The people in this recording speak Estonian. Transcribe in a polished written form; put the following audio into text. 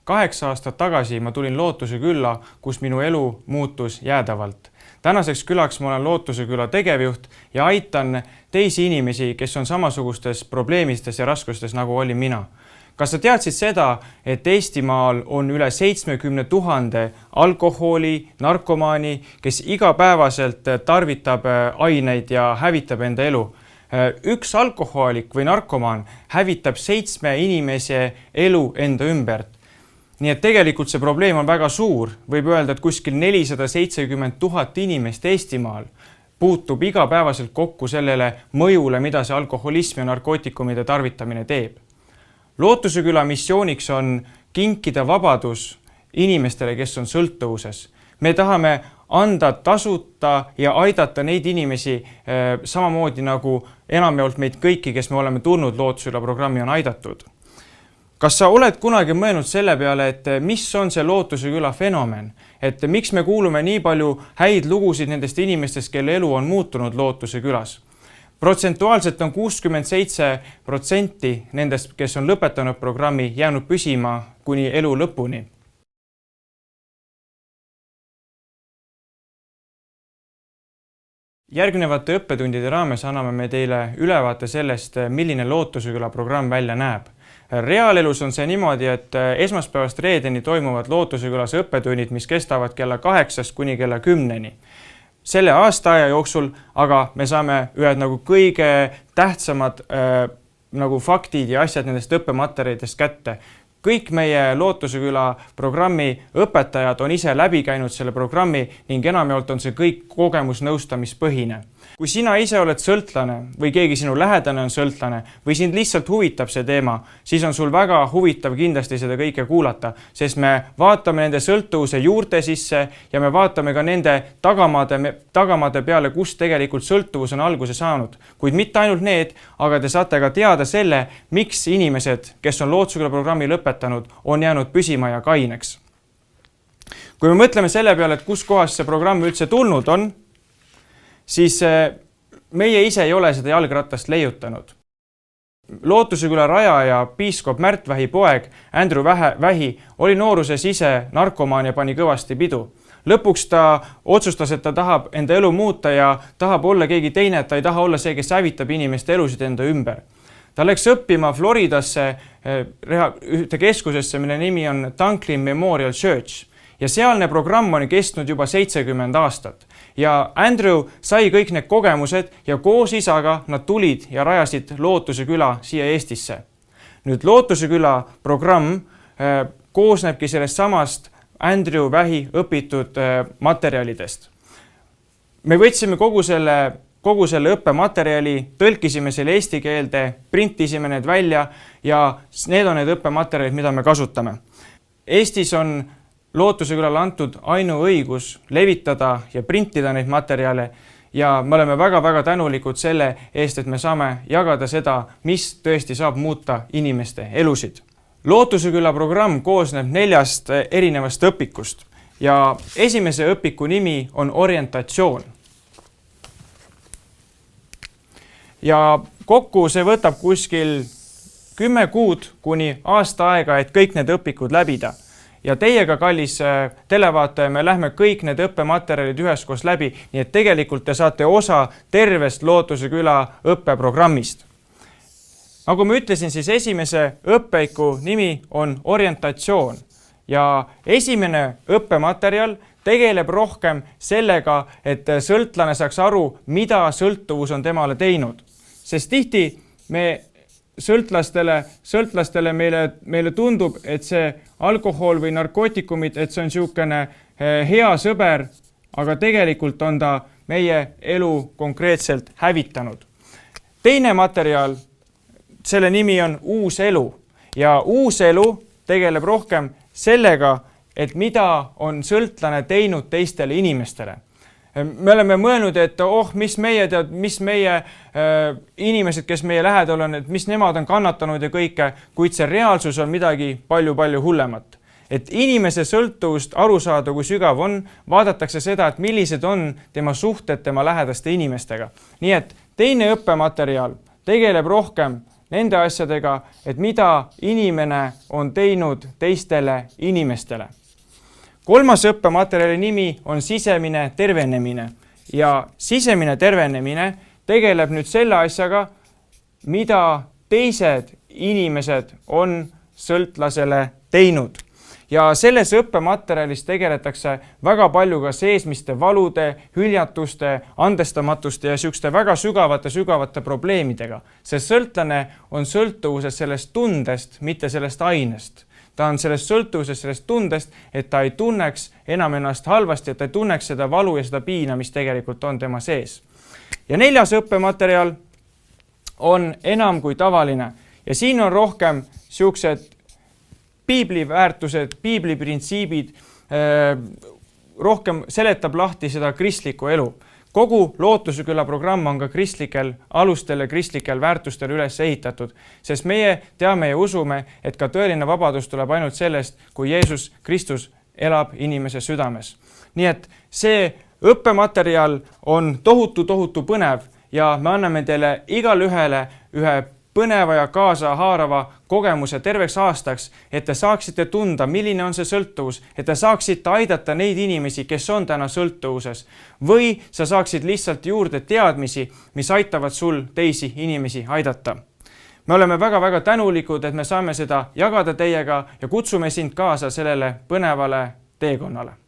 8 aastat tagasi ma tulin Lootuse külla, kus minu elu muutus jäädavalt. Tänaseks külaks ma olen Lootuse küla tegevjuht ja aitan teisi inimesi, kes on samasugustes probleemistes ja raskustes, nagu olin mina. Kas sa teadsid seda, et Eestimaal on üle 70 000 alkoholi, narkomaani, kes igapäevaselt tarvitab aineid ja hävitab enda elu? Üks alkohoolik või narkomaan hävitab 7 inimese elu enda ümbert. Nii et tegelikult see probleem on väga suur. Võib öelda, et kuskil 470 000 inimest Eestimaal puutub igapäevaselt kokku sellele mõjule, mida see alkoholism ja narkootikumide tarvitamine teeb. Lootuse küla missiooniks on kinkida vabadus inimestele, kes on sõltuvuses. Me tahame anda tasuta ja aidata neid inimesi samamoodi nagu enamjaolt meid kõiki, kes me oleme tulnud Lootuse küla programmi, on aidatud. Kas sa oled kunagi mõelnud selle peale, et mis on see Lootuse küla fenomen? Et miks me kuulume nii palju häid lugusid nendest inimestest, kelle elu on muutunud Lootuse külas? Protsentuaalselt on 67% nendest, kes on lõpetanud programmi, jäänud püsima kuni elu lõpuni. Järgnevate õppetundide raames anname me teile ülevaate sellest, milline Lootuse küla programm välja näeb. Reaalelus on see niimoodi, et esmaspäevast reedeni toimuvad Lootuse külas õppetunnid, mis kestavad kella 8 kuni kella 10. Selle aastaaja jooksul aga me saame ühed nagu kõige tähtsamad nagu faktid ja asjad nendest õppematerjalidest kätte. Kõik meie Lootuse küla programmi õpetajad on ise läbi käinud selle programmi ning enamjaolt on see kõik kogemusnõustamispõhine. Kui sina ise oled sõltlane või keegi sinu lähedane on sõltlane või sind lihtsalt huvitab see teema, siis on sul väga huvitav kindlasti seda kõike kuulata, sest me vaatame nende sõltuvuse juurte sisse ja me vaatame ka nende tagamade peale, kus tegelikult sõltuvus on alguse saanud. Kuid mitte ainult need, aga te saate ka teada selle, miks inimesed, kes on Lootuse küla programmi lõpetanud, on jäänud püsima ja kaineks. Kui me mõtleme selle peale, et kus kohas see programm üldse tulnud on, siis meie ise ei ole seda jalgratast leiutanud. Lootuse küla rajaja piiskop Märt Vähi poeg Andrew Vähi oli nooruses ise narkomaan ja pani kõvasti pidu. Lõpuks ta otsustas, et ta tahab enda elu muuta ja tahab olla keegi teine, et ta ei taha olla see, kes hävitab inimeste elusid enda ümber. Ta läks õppima Floridasse ühte keskusesse, mille nimi on Dunklin Memorial Church. Ja sealne programm on kestnud juba 70 aastat. Ja Andrew sai kõik need kogemused ja koos isaga nad tulid ja rajasid Lootuse küla siia Eestisse. Nüüd Lootuse küla programm koosnebki sellest samast Andrew Vähi õpitud materjalidest. Me võtsime kogu selle õppematerjali, tõlkisime selle eesti keelde, printisime need välja ja need on need õppematerjalid, mida me kasutame. Eestis on Lootuse külal antud ainuõigus levitada ja printida neid materjale ja me oleme väga-väga tänulikud selle eest, et me saame jagada seda, mis tõesti saab muuta inimeste elusid. Lootuse küla programm koosneb 4 erinevast õpikust ja esimese õpiku nimi on orientatsioon. Ja kokku see võtab kuskil 10 kuud kuni aasta aega, et kõik need õpikud läbida. Ja teiega, kallis televaataja, me lähme kõik need õppematerjalid üheskoos läbi, nii et tegelikult te saate osa tervest Lootuse küla õppeprogrammist. Nagu ma ütlesin, siis esimese õppeiku nimi on orientatsioon ja esimene õppematerjal tegeleb rohkem sellega, et sõltlane saaks aru, mida sõltuvus on temale teinud. Sest tihti me sõltlastele meile tundub, et see alkohol või narkootikumid, et see on niisugune hea sõber, aga tegelikult on ta meie elu konkreetselt hävitanud. Teine materjal, selle nimi on uus elu ja uus elu tegeleb rohkem sellega, et mida on sõltlane teinud teistele inimestele. Me oleme mõelnud, et mis meie inimesed, kes meie lähedal on, et mis nemad on kannatanud ja kõike, kuid see reaalsus on midagi palju-palju hullemat. Et inimese sõltuvust aru saada, kui sügav on, vaadatakse seda, et millised on tema suhted tema lähedaste inimestega. Nii et teine õppematerjal tegeleb rohkem nende asjadega, et mida inimene on teinud teistele inimestele. Kolmas õppematerjali nimi on sisemine tervenemine ja sisemine tervenemine tegeleb nüüd selle asjaga, mida teised inimesed on sõltlasele teinud. Ja selles õppematerjalis tegeletakse väga palju ka seesmiste valude, hüljatuste, andestamatuste ja sihukeste väga sügavate probleemidega. See sõltlane on sõltuvuses sellest tundest, mitte sellest ainest. Ta on sellest sõltuvuses sellest tundest, et ta ei tunneks enam ennast halvasti, et ta ei tunneks seda valu ja seda piina, mis tegelikult on tema sees. Ja 4. õppematerjal on enam kui tavaline ja siin on rohkem sihukesed piibliväärtused, piibliprintsiibid, rohkem seletab lahti seda kristlikku elu. Kogu Lootuseküla programm on ka kristlikel alustel ja kristlikel väärtustel üles ehitatud, sest meie teame ja usume, et ka tõeline vabadus tuleb ainult sellest, kui Jeesus Kristus elab inimese südames. Nii et see õppematerjal on tohutu põnev ja me anname teile igale ühele ühe põneva ja kaasa haarava kogemuse terveks aastaks, et te saaksite tunda, milline on see sõltuvus, et te saaksite aidata neid inimesi, kes on täna sõltuvuses. Või sa saaksid lihtsalt juurde teadmisi, mis aitavad sul teisi inimesi aidata. Me oleme väga tänulikud, et me saame seda jagada teiega ja kutsume sind kaasa sellele põnevale teekonnale.